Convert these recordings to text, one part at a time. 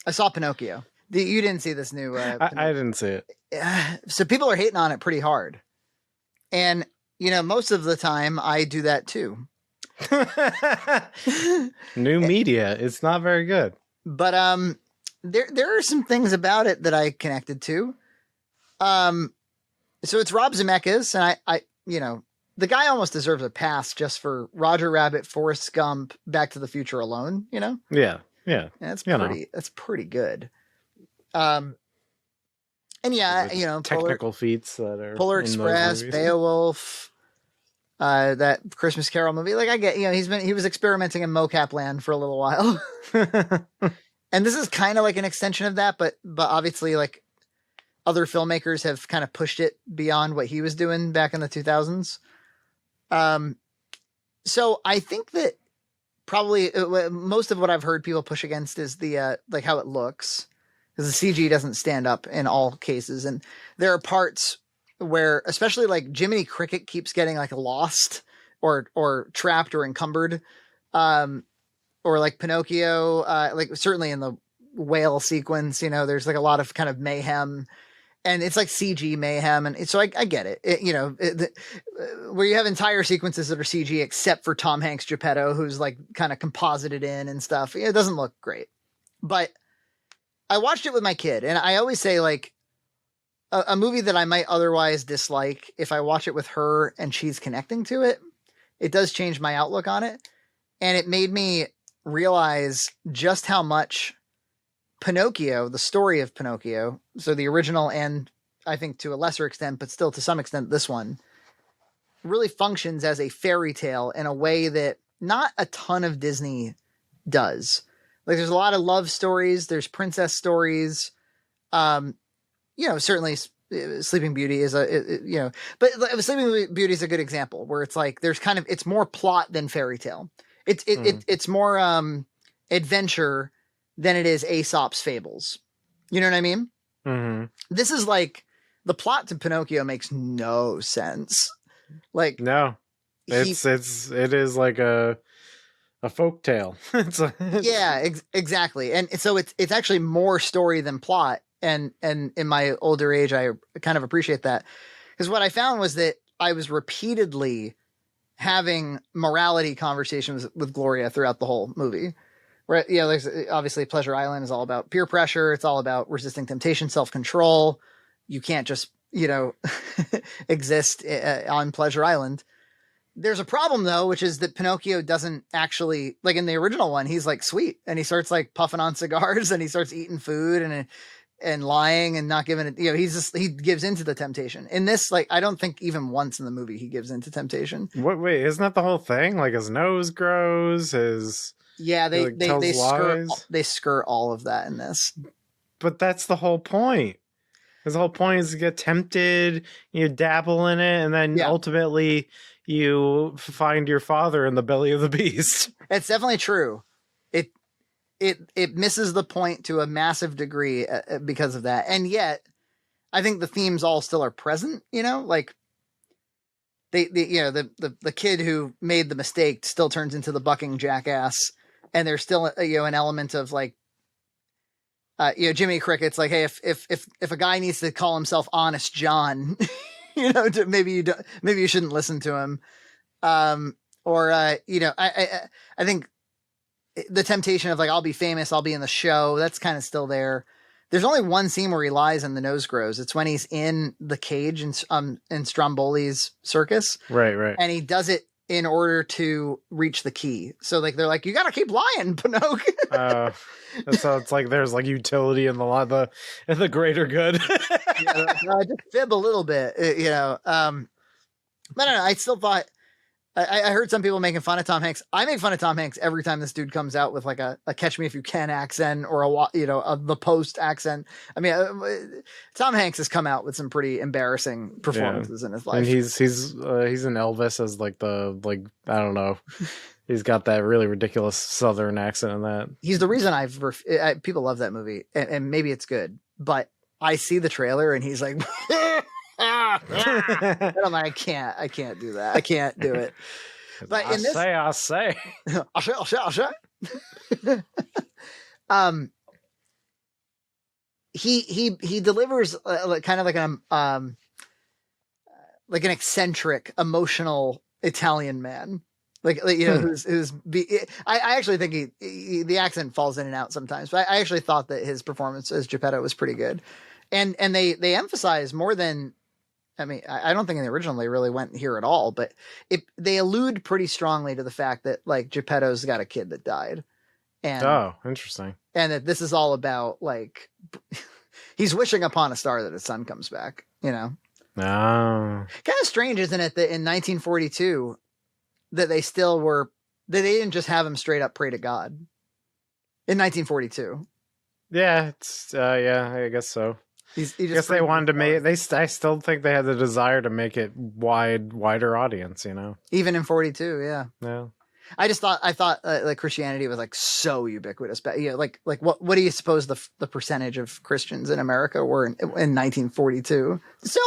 I saw Pinocchio. You didn't see this new. I didn't see it. So people are hating on it pretty hard, and most of the time I do that too. New media, it's not very good. But there are some things about it that I connected to. So it's Rob Zemeckis, and I the guy almost deserves a pass just for Roger Rabbit, Forrest Gump, Back to the Future alone. Yeah. That's pretty good. And yeah, technical feats that are Polar Express, Beowulf, that Christmas Carol movie. Like I get, he was experimenting in mocap land for a little while. And this is kind of like an extension of that, but obviously like other filmmakers have kind of pushed it beyond what he was doing back in the 2000s. So I think that probably most of what I've heard people push against is the like how it looks, because the CG doesn't stand up in all cases, and there are parts where, especially like Jiminy Cricket keeps getting like lost or trapped or encumbered, or like Pinocchio, like certainly in the whale sequence, there's like a lot of kind of mayhem. And it's like CG mayhem. And so I get it. Where you have entire sequences that are CG, except for Tom Hanks' Geppetto, who's like kind of composited in and stuff. It doesn't look great. But I watched it with my kid. And I always say, like, a movie that I might otherwise dislike, if I watch it with her and she's connecting to it, it does change my outlook on it. And it made me realize just how much Pinocchio, the story of Pinocchio, so the original and I think to a lesser extent, but still to some extent, this one really functions as a fairy tale in a way that not a ton of Disney does. Like there's a lot of love stories, there's princess stories, certainly Sleeping Beauty is but Sleeping Beauty is a good example where it's like there's kind of, it's more plot than fairy tale. It's more adventure than it is Aesop's fables. You know what I mean? Mm-hmm. This is like the plot to Pinocchio makes no sense. Like no, it is like a folk tale. Exactly. And so it's actually more story than plot. And in my older age, I kind of appreciate that, because what I found was that I was repeatedly having morality conversations with Gloria throughout the whole movie. Right. Yeah. Like obviously Pleasure Island is all about peer pressure. It's all about resisting temptation, self-control. You can't just, exist on Pleasure Island. There's a problem though, which is that Pinocchio doesn't actually, like in the original one, he's like sweet and he starts like puffing on cigars and he starts eating food and lying and not giving it, he gives into the temptation. In this, like, I don't think even once in the movie he gives into temptation. Wait, isn't that the whole thing? Like his nose grows, yeah, they skirt all of that in this. But that's the whole point. Because the whole point is to get tempted, you dabble in it, and then ultimately you find your father in the belly of the beast. It's definitely true. It misses the point to a massive degree because of that. And yet, I think the themes all still are present, like the kid who made the mistake still turns into the bucking jackass. And there's still, an element of like, Jiminy Cricket's like, hey, if a guy needs to call himself Honest John, maybe you shouldn't listen to him. I think the temptation of like, I'll be famous, I'll be in the show, that's kind of still there. There's only one scene where he lies and the nose grows. It's when he's in the cage in Stromboli's circus. Right. And he does it in order to reach the key. So like, they're like, you got to keep lying, Pinocchio. So it's like, there's like utility in the greater good. Just fib a little bit, but I don't know. I still thought, I heard some people making fun of Tom Hanks. I make fun of Tom Hanks every time this dude comes out with like a Catch Me If You Can accent or the Post accent. I mean, Tom Hanks has come out with some pretty embarrassing performances in his life. And he's an Elvis as I don't know. He's got that really ridiculous Southern accent in that. He's the reason people love that movie, and maybe it's good, but I see the trailer and he's like, and I'm like, I can't do that. I can't do it. But I'll say. I'll say. he delivers kind of like an eccentric, emotional Italian man. I actually think the accent falls in and out sometimes, but I actually thought that his performance as Geppetto was pretty good. And they emphasize more than, I mean, I don't think in the original they really went here at all, but they allude pretty strongly to the fact that like Geppetto's got a kid that died. And interesting. And that this is all about like he's wishing upon a star that his son comes back, you know. Oh. Kind of strange, isn't it, that in 1942 that they still were, that they didn't just have him straight up pray to God in 1942. Yeah, it's yeah, I guess so. I guess they wanted to make I still think they had the desire to make it wider audience, you know. Even in 42, yeah. Yeah. I thought like Christianity was like so ubiquitous, but yeah, like what do you suppose the percentage of Christians in America were in 1942? So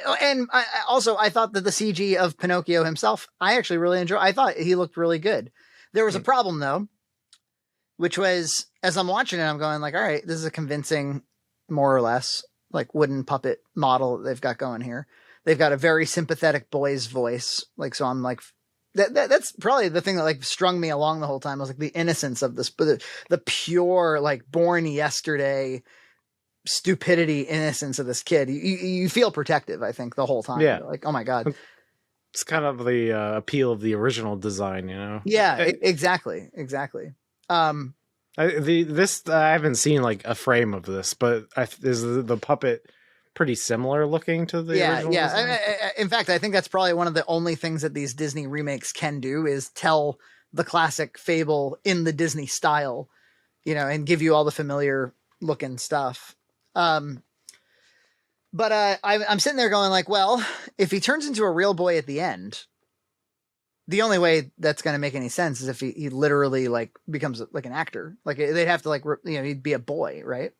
I thought that the CG of Pinocchio himself, I actually really enjoyed. I thought he looked really good. There was a problem though, which was as I'm watching it, I'm going like, all right, this is a convincing, more or less, like wooden puppet model that they've got going here. They've got a very sympathetic boy's voice, like so. I'm like. That's probably the thing that like strung me along the whole time. I was like the innocence of this, the pure, like born yesterday stupidity, innocence of this kid. You feel protective, I think, the whole time. Yeah. You're like, oh my God. It's kind of the appeal of the original design, you know? Yeah, exactly. I haven't seen like a frame of this, but is the puppet pretty similar looking to the original design? In fact, I think that's probably one of the only things that these Disney remakes can do is tell the classic fable in the Disney style, you know, and give you all the familiar looking stuff. But I'm sitting there going like, well, if he turns into a real boy at the end, the only way that's going to make any sense is if he literally like becomes like an actor. Like they'd have to like, you know, he'd be a boy, right?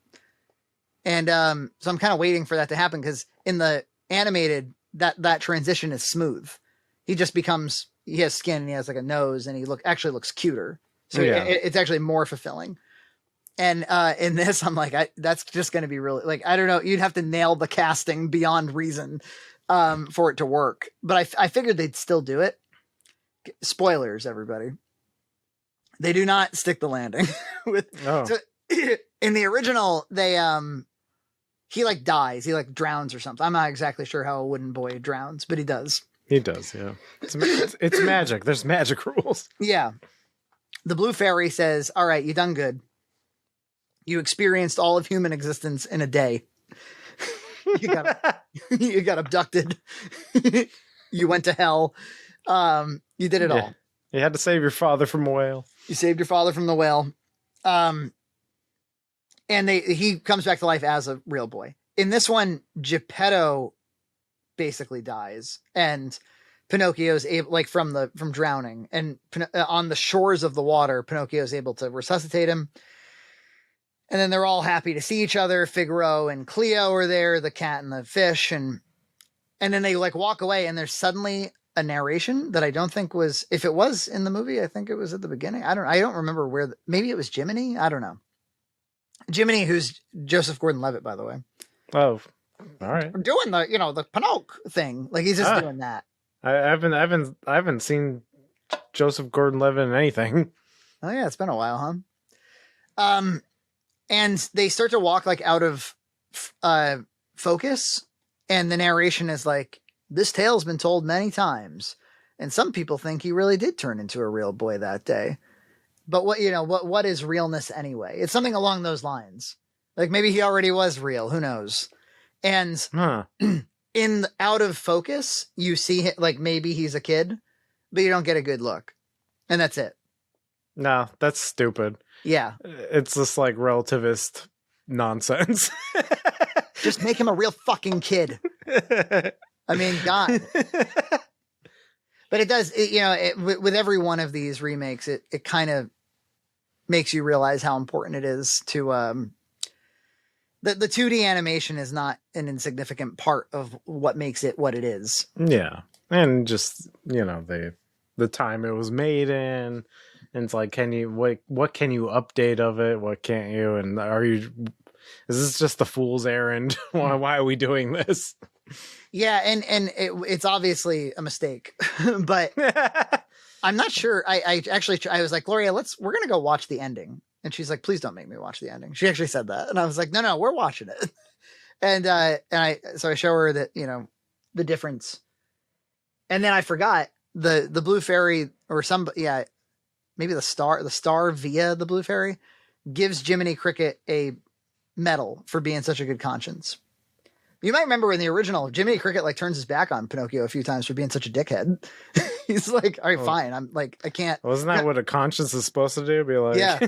And so I'm kind of waiting for that to happen because in the animated, that transition is smooth. He just becomes, he has skin and he has like a nose and he actually looks cuter. So it's actually more fulfilling. And in this, I'm like, that's just going to be really like, I don't know. You'd have to nail the casting beyond reason for it to work. But I figured they'd still do it. Spoilers, everybody. They do not stick the landing with. Oh. So, in the original, they he like dies, he like drowns or something. I'm not exactly sure how a wooden boy drowns, but he does. He does, yeah. It's magic. There's magic rules. Yeah. The blue fairy says, "All right, you done good. You experienced all of human existence in a day. You got abducted. You went to hell. You did it all. You had to save your father from a whale. You saved your father from the whale." And he comes back to life as a real boy. In this one, Geppetto basically dies, and Pinocchio's able, like from drowning, and on the shores of the water, Pinocchio's able to resuscitate him. And then they're all happy to see each other. Figaro and Cleo are there, the cat and the fish, and then they like walk away, and there's suddenly a narration that I don't think was, if it was in the movie, I think it was at the beginning. I don't remember where. Maybe it was Jiminy. I don't know. Jiminy, who's Joseph Gordon-Levitt, by the way. Oh, all right. Doing the Pinocchio thing, like he's just doing that. I haven't seen Joseph Gordon-Levitt in anything. Oh yeah, it's been a while, huh? And they start to walk like out of focus, and the narration is like, "This tale's been told many times, and some people think he really did turn into a real boy that day. But what is realness anyway?" It's something along those lines. Like maybe he already was real. Who knows? And in out of focus, you see like maybe he's a kid, but you don't get a good look, and that's it. No, that's stupid. Yeah, it's just like relativist nonsense. Just make him a real fucking kid. I mean, God. But it does, with every one of these remakes, it kind of makes you realize how important it is to the 2D animation is not an insignificant part of what makes it what it is. Yeah, and just the time it was made in, And it's like, can you what can you update of it? What can't you? And is this just the fool's errand? Why are we doing this? Yeah, and it's obviously a mistake, but I'm not sure. I actually I was like, Gloria, we're gonna go watch the ending, and she's like, please don't make me watch the ending. She actually said that, and I was like, no, we're watching it. And so I show her that, you know, the difference, and then I forgot the blue fairy or maybe the star via the blue fairy gives Jiminy Cricket a medal for being such a good conscience. You might remember in the original, Jiminy Cricket like turns his back on Pinocchio a few times for being such a dickhead. He's like, all right, fine. I'm like, I can't. Wasn't that what a conscience is supposed to do? Be like, yeah,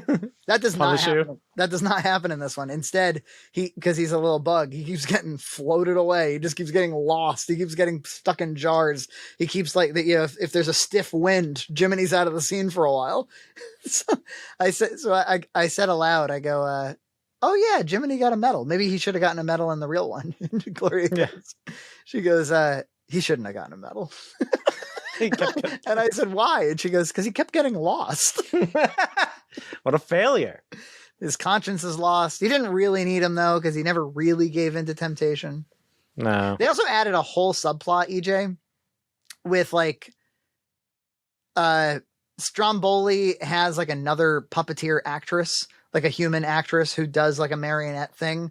that does not happen. You? That does not happen in this one. Instead, because he's a little bug, he keeps getting floated away. He just keeps getting lost. He keeps getting stuck in jars. He keeps like, you know, if there's a stiff wind, Jiminy's out of the scene for a while. So I said aloud, I go, oh yeah, Jiminy got a medal. Maybe he should have gotten a medal in the real one. Gloria goes, she goes, he shouldn't have gotten a medal. And I said, why? And she goes, because he kept getting lost. What a failure. His conscience is lost. He didn't really need him though, because he never really gave in to temptation. No. They also added a whole subplot, EJ, with like Stromboli has like another puppeteer actress, like a human actress who does like a marionette thing,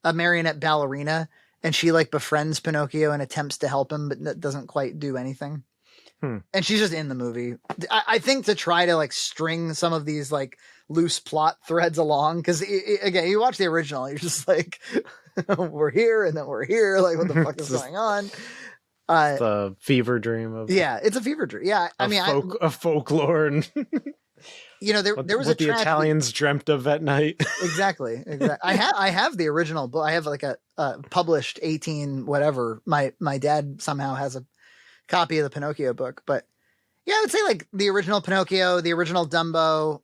a marionette ballerina, and she like befriends Pinocchio and attempts to help him, but doesn't quite do anything. And she's just in the movie. I think to try to like string some of these like loose plot threads along, because again, you watch the original, you're just like, we're here and then we're here. Like, what the fuck is going on? It's a fever dream of it's a fever dream. Yeah, I mean, a folklore and you know, there was what the Italians dreamt of at night. Exactly. I have the original book. I have like a published 18 whatever. My dad somehow has a copy of the Pinocchio book, but yeah, I would say like the original Pinocchio, the original Dumbo,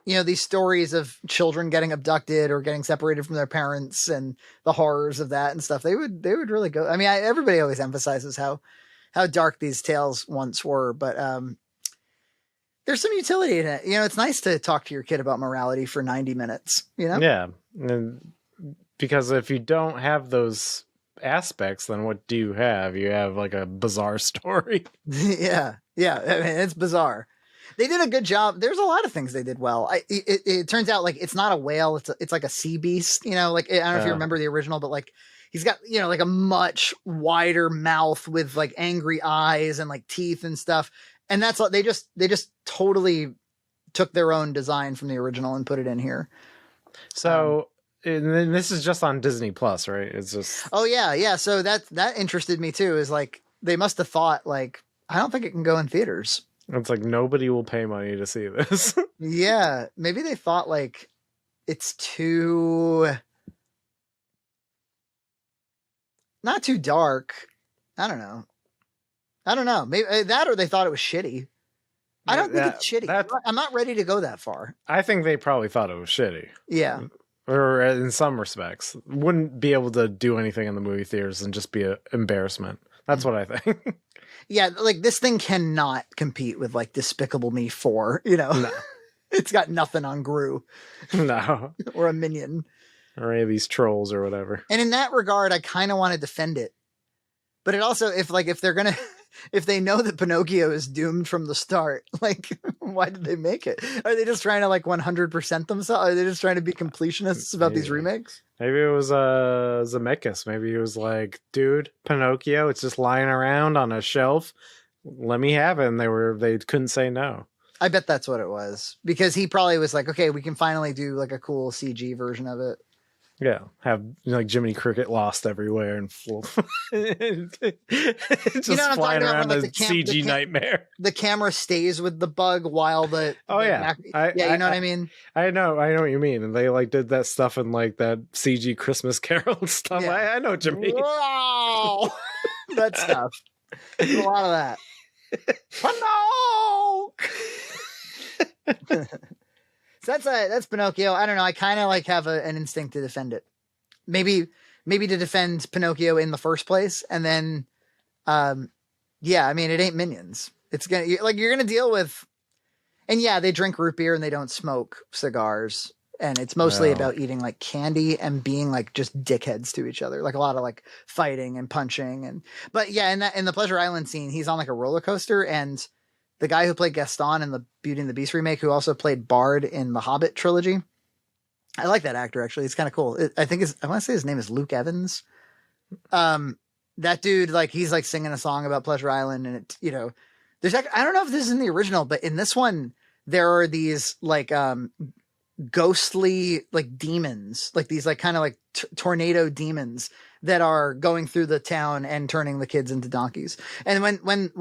you know, these stories of children getting abducted or getting separated from their parents and the horrors of that and stuff. They would really go. I mean, everybody always emphasizes how dark these tales once were, but there's some utility in it. You know, it's nice to talk to your kid about morality for 90 minutes, you know? Yeah. And because if you don't have those aspects, then what do you have? You have like a bizarre story. Yeah. I mean, it's bizarre. They did a good job. There's a lot of things they did well. It turns out like it's not a whale. It's like a sea beast, you know, like, I don't know if you remember the original, but like he's got, you know, like a much wider mouth with like angry eyes and like teeth and stuff. And that's what they just totally took their own design from the original and put it in here. So, and then this is just on Disney Plus, right? It's just. Oh yeah. So that interested me too. Is like they must have thought like, I don't think it can go in theaters. It's like nobody will pay money to see this. Yeah, maybe they thought like it's too not too dark. I don't know. Maybe that, or they thought it was shitty. I don't think it's shitty. I'm not ready to go that far. I think they probably thought it was shitty. Yeah. Or in some respects, wouldn't be able to do anything in the movie theaters and just be an embarrassment. That's what I think. Yeah, like this thing cannot compete with like Despicable Me 4, you know? No. It's got nothing on Gru. No. Or a Minion. Or any of these trolls or whatever. And in that regard, I kind of want to defend it. But it also, if they know that Pinocchio is doomed from the start, like, why did they make it? Are they just trying to like 100% themselves? Are they just trying to be completionists about these remakes? Maybe it was Zemeckis. Maybe he was like, dude, Pinocchio, it's just lying around on a shelf. Let me have it. And they couldn't say no. I bet that's what it was. Because he probably was like, okay, we can finally do like a cool CG version of it. Yeah, have like Jiminy Cricket lost everywhere and just flying around like a CG nightmare. The camera stays with the bug while the you know what I mean. I know what you mean. And they like did that stuff in like that CG Christmas Carol stuff. Yeah. I know what you mean. Wow, that stuff. There's a lot of that. So that's Pinocchio. I don't know. I kind of like have an instinct to defend it. Maybe to defend Pinocchio in the first place, and then, yeah. I mean, it ain't Minions. It's you're gonna deal with. And yeah, they drink root beer and they don't smoke cigars. And it's mostly about eating like candy and being like just dickheads to each other. Like a lot of like fighting and punching. But yeah, in the Pleasure Island scene, he's on like a roller coaster, and the guy who played Gaston in the Beauty and the Beast remake, who also played Bard in the Hobbit trilogy. I like that actor, actually. It's kind of cool. I want to say his name is Luke Evans. That dude, like, he's like singing a song about Pleasure Island, and it, there's I don't know if this is in the original, but in this one, there are these like, ghostly like demons, like these like kind of like tornado demons that are going through the town and turning the kids into donkeys. And when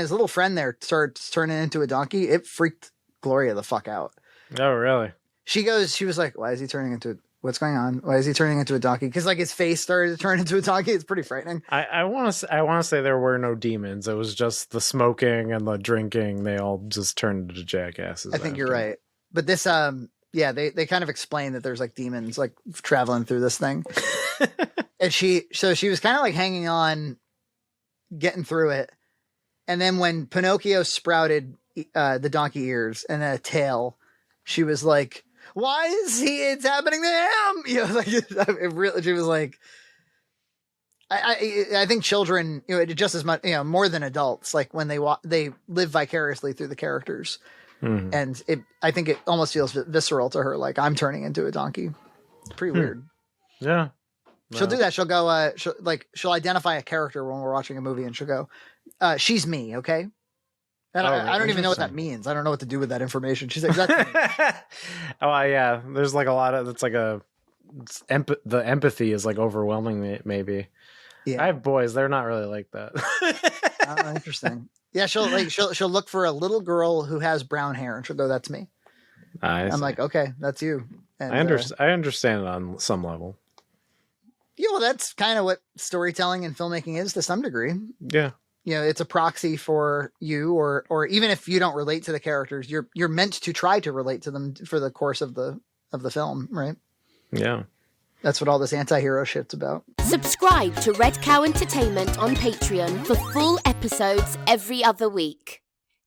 his little friend there starts turning into a donkey, it freaked Gloria the fuck out. Oh, really? She was like, why is he turning into, what's going on? Why is he turning into a donkey? Because like his face started to turn into a donkey. It's pretty frightening. I want to say there were no demons. It was just the smoking and the drinking. They all just turned into jackasses. I think you're right. But this, yeah, they kind of explain that there's like demons like traveling through this thing. And she was kind of like hanging on, getting through it. And then when Pinocchio sprouted the donkey ears and a tail, she was like, why is it's happening to him? Like it really, she was like, I think children, just as much, more than adults, like when they live vicariously through the characters. Mm-hmm. And I think it almost feels visceral to her. Like, I'm turning into a donkey. It's pretty weird. Yeah. She'll do that. She'll go, she'll identify a character when we're watching a movie, and she'll go, she's me. Okay. And I don't even know what that means. I don't know what to do with that information. She's like, that's me. Oh, yeah. There's like a lot of, it's like the empathy is like overwhelming me, maybe. Yeah. I have boys. They're not really like that. Oh, interesting. Yeah, she'll look for a little girl who has brown hair, and she'll go, "That's me." I'm like, "Okay, that's you." And, I understand it on some level. Yeah, well, that's kind of what storytelling and filmmaking is to some degree. Yeah, it's a proxy for you, or even if you don't relate to the characters, you're meant to try to relate to them for the course of the film, right? Yeah. That's what all this anti-hero shit's about. Subscribe to Red Cow Entertainment on Patreon for full episodes every other week.